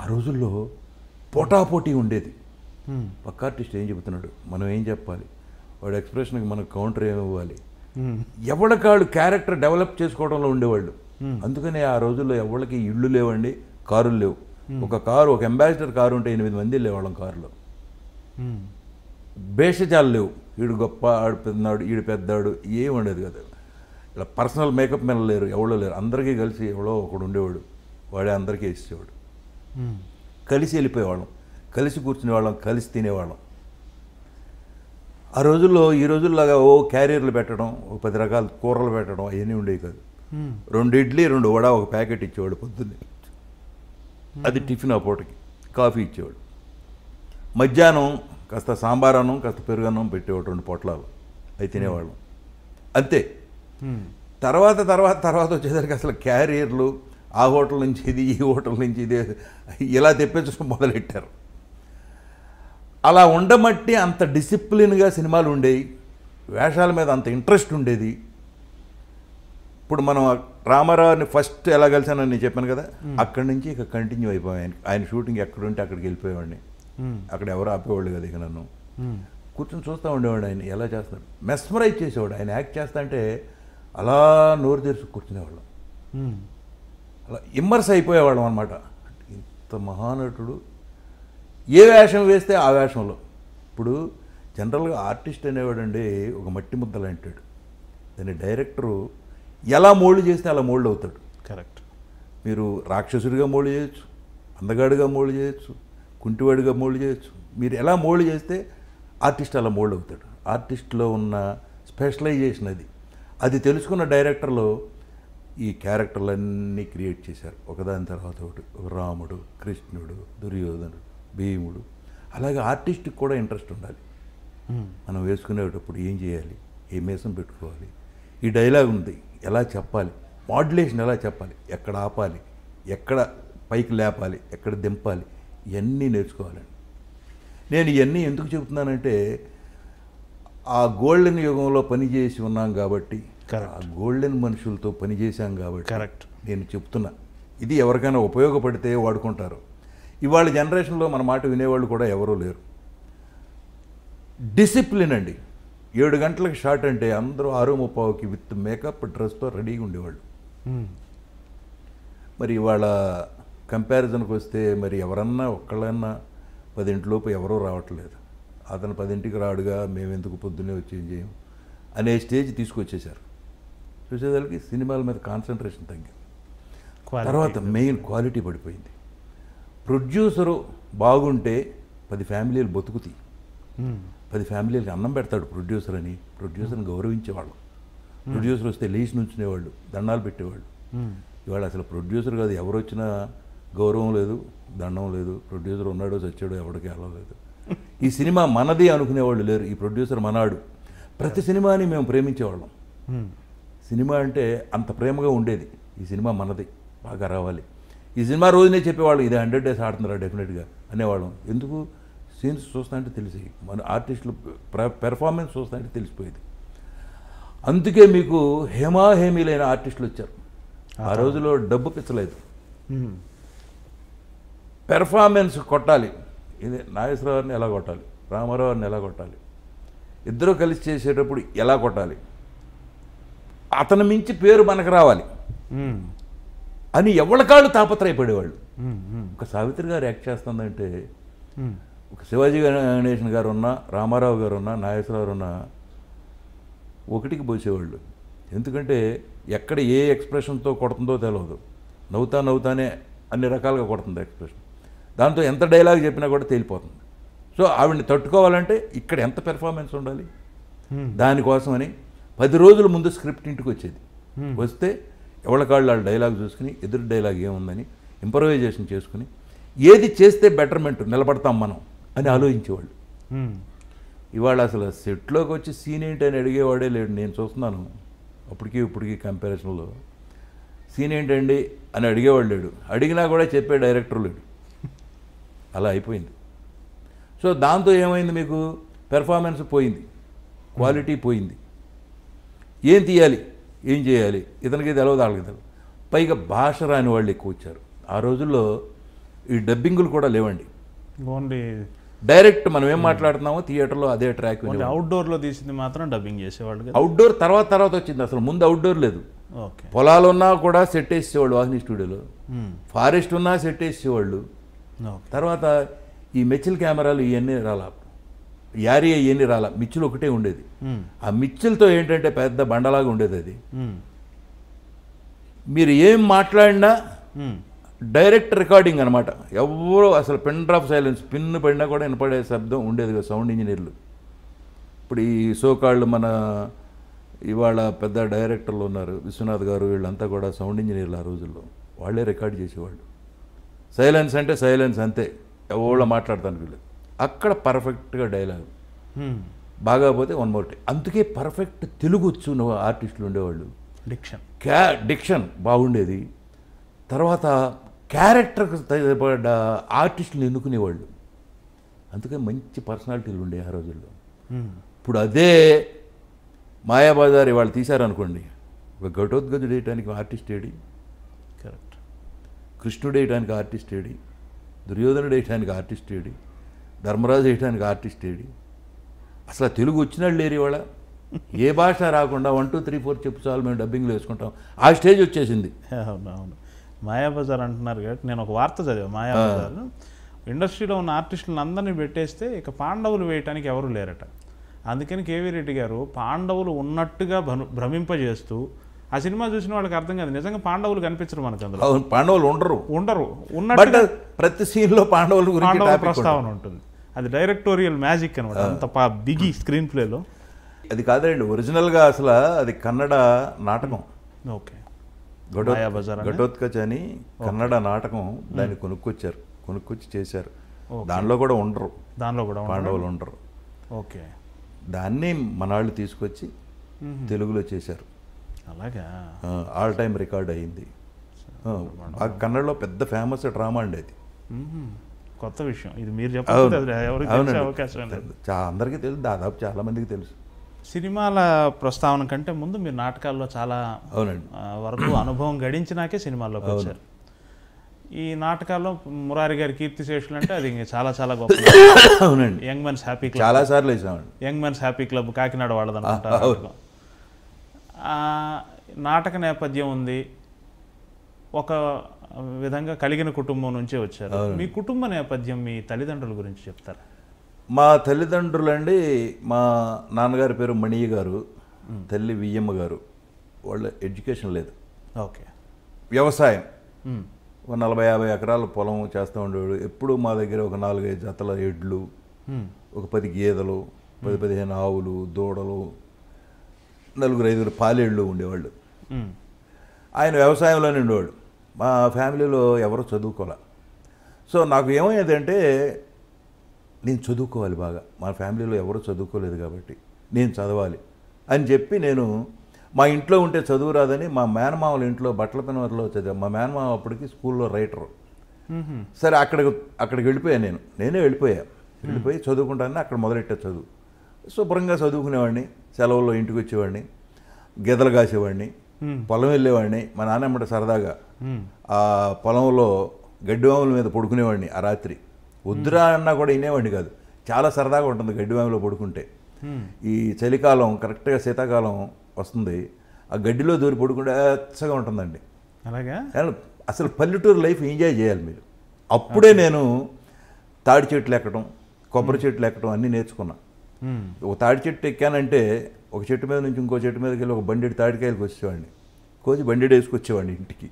ఆ రోజుల్లో పోటాపోటీ ఉండేది. పక్క ఆర్టిస్ట్ ఏం చెబుతున్నాడు, మనం ఏం చెప్పాలి, వాడు ఎక్స్ప్రెషన్కి మనకు కౌంటర్ ఏమి ఇవ్వాలి, ఎవరికాడు క్యారెక్టర్ డెవలప్ చేసుకోవడంలో ఉండేవాళ్ళు. అందుకనే ఆ రోజుల్లో ఎవరికి ఇళ్ళు లేవండి, కారులు లేవు. ఒక అంబాసిడర్ కారు ఉంటే 8 మంది వెళ్ళేవాళ్ళం కారులో. భేషజాలు లేవు, వీడు గొప్ప, ఆడు పెద్దనాడు, ఈడు పెద్దాడు, ఏం ఉండేది కదా. ఇలా పర్సనల్ మేకప్ మెన్ లేరు, ఎవరో లేరు. అందరికీ కలిసి ఎవడో ఒకడు ఉండేవాడు, వాడే అందరికీ ఇచ్చేవాడు. కలిసి వెళ్ళిపోయేవాళ్ళం, కలిసి కూర్చునేవాళ్ళం, కలిసి తినేవాళ్ళం. ఆ రోజుల్లో ఈ రోజుల్లాగా క్యారియర్లు పెట్టడం, 10 రకాల కూరలు పెట్టడం అవన్నీ ఉండేవి కాదు. 2 ఇడ్లీ 2 వడ ఒక ప్యాకెట్ ఇచ్చేవాడు పొద్దున్నే, అది టిఫిన్. ఆ పూటకి కాఫీ ఇచ్చేవాడు. మధ్యాహ్నం కాస్త సాంబార్ అన్నం, కాస్త పెరుగన్నం పెట్టేవాడు, 2 పొట్లాలు, అవి తినేవాళ్ళం. అంతే. తర్వాత వచ్చేసరికి అసలు క్యారియర్లు, ఆ హోటల్ నుంచి ఇది, ఈ హోటల్ నుంచి ఇది, ఇలా తెప్పించడం మొదలెట్టారు. అలా ఉండమట్టి అంత డిసిప్లిన్గా సినిమాలు ఉండేవి, వేషాల మీద అంత ఇంట్రెస్ట్ ఉండేది. ఇప్పుడు మనం రామారావుని ఫస్ట్ ఎలా కలిసానని నేను చెప్పాను కదా, అక్కడి నుంచి ఇక కంటిన్యూ అయిపోయాను. ఆయన షూటింగ్ ఎక్కడుంటే అక్కడికి వెళ్ళిపోయేవాడిని. అక్కడ ఎవరు ఆపేవాళ్ళు కదా. ఇక నన్ను కూర్చొని చూస్తూ ఉండేవాడు ఆయన ఎలా చేస్తున్నాడు. మెస్మరైజ్ చేసేవాడు. ఆయన యాక్ట్ చేస్తా అంటే అలా నోరు తెరిచి కూర్చునేవాళ్ళం, అలా ఇమ్మర్స్ అయిపోయేవాళ్ళం అనమాట. ఇంత మహానటుడు, ఏ వేషం వేస్తే ఆ వేషంలో. ఇప్పుడు జనరల్గా ఆర్టిస్ట్ అనేవాడండి ఒక మట్టి ముద్దలు అంటాడు. దాన్ని డైరెక్టరు ఎలా మోల్డ్ చేస్తే అలా మోల్డ్ అవుతాడు. కరెక్ట్. మీరు రాక్షసుడిగా మోల్డ్ చేయొచ్చు, అందగాడిగా మోల్డ్ చేయొచ్చు, కుంటివాడిగా మోల్డ్ చేయొచ్చు. మీరు ఎలా మోల్డ్ చేస్తే ఆర్టిస్ట్ అలా మోల్డ్ అవుతాడు. ఆర్టిస్ట్లో ఉన్న స్పెషలైజేషన్ అది తెలుసుకున్న డైరెక్టర్లో ఈ క్యారెక్టర్లన్నీ క్రియేట్ చేశారు, ఒకదాని తర్వాత ఒకటి. ఒక రాముడు, కృష్ణుడు, దుర్యోధనుడు, భీముడు. అలాగే ఆర్టిస్ట్కి కూడా ఇంట్రెస్ట్ ఉండాలి. మనం వేసుకునేటప్పుడు ఏం చేయాలి, ఏ మేసం పెట్టుకోవాలి, ఈ డైలాగ్ ఉంది ఎలా చెప్పాలి, మాడ్యులేషన్ ఎలా చెప్పాలి, ఎక్కడ ఆపాలి, ఎక్కడ పైకి లేపాలి, ఎక్కడ దింపాలి, ఇవన్నీ నేర్చుకోవాలండి. నేను ఇవన్నీ ఎందుకు చెబుతున్నానంటే ఆ గోల్డెన్ యుగంలో పనిచేసి ఉన్నాం కాబట్టి, ఆ గోల్డెన్ మనుషులతో పనిచేశాం కాబట్టి కరెక్ట్ నేను చెప్తున్నా. ఇది ఎవరికైనా ఉపయోగపడితే వాడుకుంటారు. ఇవాళ జనరేషన్లో మన మాట వినేవాళ్ళు కూడా ఎవరూ లేరు. డిసిప్లిన్ అండి. 7 గంటలకు షాట్ అంటే అందరూ 6:30కి విత్ మేకప్ డ్రెస్తో రెడీగా ఉండేవాళ్ళు. మరి ఇవాళ కంపారిజన్కి వస్తే మరి ఎవరన్నా ఒక్కళ్ళన్నా 10 ఎవరూ రావట్లేదు. అతను 10కి రాడుగా మేము ఎందుకు పొద్దున్నే వచ్చి ఏం చేయం అనే స్టేజ్ తీసుకొచ్చేసారు. చూసేదానికి సినిమాల మీద కాన్సన్ట్రేషన్ తగ్గింది. తర్వాత మెయిన్ క్వాలిటీ పడిపోయింది. ప్రొడ్యూసరు బాగుంటే 10 ఫ్యామిలీలు బతుకుతాయి. 10 ఫ్యామిలీలకి అన్నం పెడతాడు ప్రొడ్యూసర్ అని. ప్రొడ్యూసర్ని గౌరవించేవాళ్ళు. ప్రొడ్యూసర్ వస్తే లేచి నుంచునేవాళ్ళు, దండాలు పెట్టేవాళ్ళు. ఇవాళ అసలు ప్రొడ్యూసర్ కాదు, ఎవరు వచ్చినా గౌరవం లేదు, దండం లేదు. ప్రొడ్యూసర్ ఉన్నాడో చచ్చాడో ఎవరికి అలవలేదు. ఈ సినిమా మనది అనుకునేవాళ్ళు లేరు. ఈ ప్రొడ్యూసర్ మనాడు. ప్రతి సినిమాని మేము ప్రేమించేవాళ్ళం. సినిమా అంటే అంత ప్రేమగా ఉండేది. ఈ సినిమా మనది, బాగా రావాలి. ఈ సినిమా రోజునే చెప్పేవాళ్ళు ఇది 100 days ఆడుతున్నారా డెఫినెట్గా అనేవాళ్ళం. ఎందుకు, సీన్స్ చూస్తా అంటే తెలిసి, మన ఆర్టిస్టులు పెర్ఫార్మెన్స్ చూస్తా అంటే తెలిసిపోయేది. అందుకే మీకు హేమాహేమీలైన ఆర్టిస్టులు వచ్చారు. ఆ రోజులో డబ్బు పిచ్చలేదు, పెర్ఫార్మెన్స్ కొట్టాలి. ఇది నాగేశ్వరరావుని ఎలా కొట్టాలి, రామారావుని ఎలా కొట్టాలి, ఇద్దరు కలిసి చేసేటప్పుడు ఎలా కొట్టాలి, అతను మించి పేరు మనకు రావాలి అని ఎవరికాళ్ళు తాపత్రయపడేవాళ్ళు. ఒక సావిత్రి గారు యాక్ట్ చేస్తుందంటే, ఒక శివాజీ గణేశన్ గారు ఉన్నా, రామారావు గారు ఉన్నా, నాగేశ్వరరావు ఉన్నా ఒకటికి పోసేవాళ్ళు. ఎందుకంటే ఎక్కడ ఏ ఎక్స్ప్రెషన్తో కొడుతుందో తెలియదు. నవ్వుతానే అన్ని రకాలుగా కొడుతుంది ఎక్స్ప్రెషన్. దాంతో ఎంత డైలాగ్ చెప్పినా కూడా తేలిపోతుంది. సో ఆవిడని తట్టుకోవాలంటే ఇక్కడ ఎంత పెర్ఫార్మెన్స్ ఉండాలి. దానికోసమని 10 రోజుల ముందు స్క్రిప్ట్ ఇంటికి వచ్చేది. వస్తే ఎవరికాళ్ళు వాళ్ళు డైలాగ్ చూసుకుని, ఎదురు డైలాగ్ ఏముందని ఇంప్రవైజేషన్ చేసుకుని, ఏది చేస్తే బెటర్మెంట్ నిలబడతాం మనం అని ఆలోచించేవాళ్ళు. ఇవాళ అసలు సెట్లోకి వచ్చి సీన్ ఏంటి అని అడిగేవాడే లేడు. నేను చూస్తున్నాను ఇప్పటికీ కంపారిజన్లో సీన్ ఏంటండి అని అడిగేవాడు లేడు. అడిగినా కూడా చెప్పే డైరెక్టర్ లేడు. అలా అయిపోయింది. సో దాంతో ఏమైంది, మీకు పెర్ఫార్మెన్స్ పోయింది, క్వాలిటీ పోయింది. ఏం తీయాలి, ఏం చేయాలి, ఇతనికి తెలవదు వాళ్ళకి తెలవదు. పైగా భాష రాని వాళ్ళు ఎక్కువ వచ్చారు ఆ రోజుల్లో. ఈ డబ్బింగులు కూడా లేవండి, ఓన్లీ డైరెక్ట్ మనం ఏం మాట్లాడుతున్నామో థియేటర్లో అదే ట్రాక్. అవుట్డోర్లో తీసింది మాత్రం డబ్బింగ్ చేసేవాళ్ళు. అవుట్డోర్ తర్వాత వచ్చింది, అసలు ముందు అవుట్డోర్ లేదు. ఓకే. పొలాలు ఉన్నా కూడా సెట్ వేసేవాళ్ళు వాహిని స్టూడియోలో, ఫారెస్ట్ ఉన్నా సెట్ వేసేవాళ్ళు. తర్వాత ఈ మెచ్చిల్ కెమెరాలు ఇవన్నీ రాలా, యారీ ఇవన్నీ రాలా, మిచ్చిల్ ఒకటే ఉండేది. ఆ మిచ్చిల్తో ఏంటంటే పెద్ద బండలాగా ఉండేది అది. మీరు ఏం మాట్లాడినా డైరెక్ట్ రికార్డింగ్ అనమాట. ఎవరో అసలు పిన్ డ్రాప్ సైలెన్స్, పిన్ పడినా కూడా వినపడే శబ్దం ఉండేది కదా సౌండ్ ఇంజనీర్లు. ఇప్పుడు ఈ సోకాళ్ళు మన ఇవాళ పెద్ద డైరెక్టర్లు ఉన్నారు, విశ్వనాథ్ గారు, వీళ్ళంతా కూడా సౌండ్ ఇంజనీర్లు ఆ రోజుల్లో. వాళ్ళే రికార్డ్ చేసేవాళ్ళు. సైలెన్స్ అంటే సైలెన్స్ అంతే, ఎవరో మాట్లాడతాను వీళ్ళు. అక్కడ పర్ఫెక్ట్గా డైలాగ్ బాగా పోతే వన్ మోర్ టైం. అందుకే పర్ఫెక్ట్ తెలుగు వచ్చు ఆర్టిస్టులు ఉండేవాళ్ళు. డిక్షన్ బాగుండేది. తర్వాత క్యారెక్టర్కి పడ్డ ఆర్టిస్టులు ఎన్నుకునేవాళ్ళు. అందుకే మంచి పర్సనాలిటీలు ఉండే ఆ రోజుల్లో. ఇప్పుడు అదే మాయాబజార్ ఇవాళ తీశారనుకోండి, ఒక ఘటోద్గజుడు వేయటానికి ఆర్టిస్ట్ ఏడి, కరెక్ట్, కృష్ణుడు వేయటానికి ఆర్టిస్ట్ ఏడి, దుర్యోధనుడు వేయటానికి ఆర్టిస్ట్ ఏడి, ధర్మరాజు వేయటానికి ఆర్టిస్ట్ ఏడి. అసలు తెలుగు వచ్చినాడు లేరు ఇవాళ. ఏ భాష రాకుండా 1 2 3 4 చెప్పు చాలు మేము డబ్బింగ్లో వేసుకుంటాం, ఆ స్టేజ్ వచ్చేసింది. అవునవును. మాయాబజార్ అంటున్నారు కాబట్టి నేను ఒక వార్త చదివా. మాయాబజార్ ఇండస్ట్రీలో ఉన్న ఆర్టిస్టులను అందరినీ పెట్టేస్తే ఇక పాండవులు వేయటానికి ఎవరు లేరట. అందుకని కేవీ రెడ్డి గారు పాండవులు ఉన్నట్టుగా భ్రమింపజేస్తూ, ఆ సినిమా చూసిన వాళ్ళకి అర్థం కాదు, నిజంగా పాండవులు కనిపించరు మనకు అందులో. పాండవులు ఉండరు ఉన్నట్టు ప్రతి సీన్లో పాండవుల ప్రస్తావన ఉంటుంది. అది డైరెక్టోరియల్ మ్యాజిక్ అనమాట, అంత బిగి స్క్రీన్ ప్లేలో. అది కాదండి ఒరిజినల్గా, అసలు అది కన్నడ నాటకం. ఓకే. ఘటోత్కచ్ అని కన్నడ నాటకం, దాన్ని కొనుక్కొచ్చి చేశారు. దానిలో కూడా ఉండరు, పాండవులు ఉండరు. ఓకే. దాన్ని మనాళ్ళు తీసుకొచ్చి తెలుగులో చేశారు. అలాగా ఆల్ టైమ్ రికార్డ్ అయింది. ఆ కన్నడలో పెద్ద ఫేమస్ డ్రామా అండి అది. కొత్త విషయం ఇది, మీరు చెప్పండి. అందరికీ తెలుసు, దాదాపు చాలా మందికి తెలుసు. సినిమాల ప్రస్తావన కంటే ముందు మీరు నాటకాల్లో చాలా వరకు అనుభవం గడించినాకే సినిమాల్లోకి వచ్చారు. ఈ నాటకాల్లో మురారి గారి కీర్తిశేషులు అంటే అది చాలా చాలా గొప్ప. అవునండి. యంగ్ మెన్స్ హ్యాపీ క్లబ్ చాలా సార్లు వేసామండి. Young mens happy club Kakinada వాళ్ళదనుకుంటారు. నాటక నేపథ్యం ఉంది, ఒక విధంగా కలిగిన కుటుంబం నుంచే వచ్చారు. మీ కుటుంబ నేపథ్యం, మీ తల్లిదండ్రుల గురించి చెప్తారా? మా తల్లిదండ్రులండి, మా నాన్నగారి పేరు మణియ్య గారు, తల్లి వియ్యమ్మ గారు. వాళ్ళ ఎడ్యుకేషన్ లేదు. ఓకే. వ్యవసాయం, ఒక 40-50 ఎకరాల పొలం చేస్తూ ఉండేవాడు. ఎప్పుడు మా దగ్గర ఒక 4-5 జతల ఎడ్లు, ఒక 10 గేదెలు, 10-15 ఆవులు, దూడలు, 4-5 పాలేళ్ళు ఉండేవాళ్ళు. ఆయన వ్యవసాయంలోనే ఉండేవాడు. మా ఫ్యామిలీలో ఎవరు చదువుకోలే. సో నాకు ఏమయ్యేదంటే, నేను చదువుకోవాలి బాగా, మా ఫ్యామిలీలో ఎవరు చదువుకోలేదు కాబట్టి నేను చదవాలి అని చెప్పి, నేను మా ఇంట్లో ఉంటే చదువు రాదని మా మేనమామల ఇంట్లో బట్టల పెనవర్లో చదివా. మా మేనమామ అప్పటికి స్కూల్లో రైటరు. సరే అక్కడికి వెళ్ళిపోయాను. నేనే వెళ్ళిపోయి చదువుకుంటానని అక్కడ మొదలెట్టా చదువు. శుభ్రంగా చదువుకునేవాడిని, సెలవుల్లో ఇంటికి వచ్చేవాడిని, గెదలు కాసేవాడిని, పొలం వెళ్ళేవాడిని. మా నాన్నమ్మట సరదాగా ఆ పొలంలో గడ్డివాముల మీద పడుకునేవాడిని. ఆ రాత్రి వద్దురా అన్నా కూడా వినేవాడిని కాదు, చాలా సరదాగా ఉంటుంది గడ్డివాములో పడుకుంటే. ఈ చలికాలం కరెక్ట్గా శీతాకాలం వస్తుంది, ఆ గడ్డిలో దూరి పడుకుంటే ఎచ్చగా ఉంటుందండి. అలాగా అసలు పల్లెటూరు లైఫ్ ఎంజాయ్ చేయాలి మీరు. అప్పుడే నేను తాడి చెట్లు ఎక్కడం, కొబ్బరి చెట్లు ఎక్కడం అన్నీ నేర్చుకున్నా. ఒక తాడి చెట్టు ఎక్కానంటే ఒక చెట్టు మీద నుంచి ఇంకో చెట్టు మీదకి వెళ్ళి ఒక బండెడు తాడికాయలకు వచ్చేవాడిని, కోసి బండెడు వేసుకొచ్చేవాడిని ఇంటికి.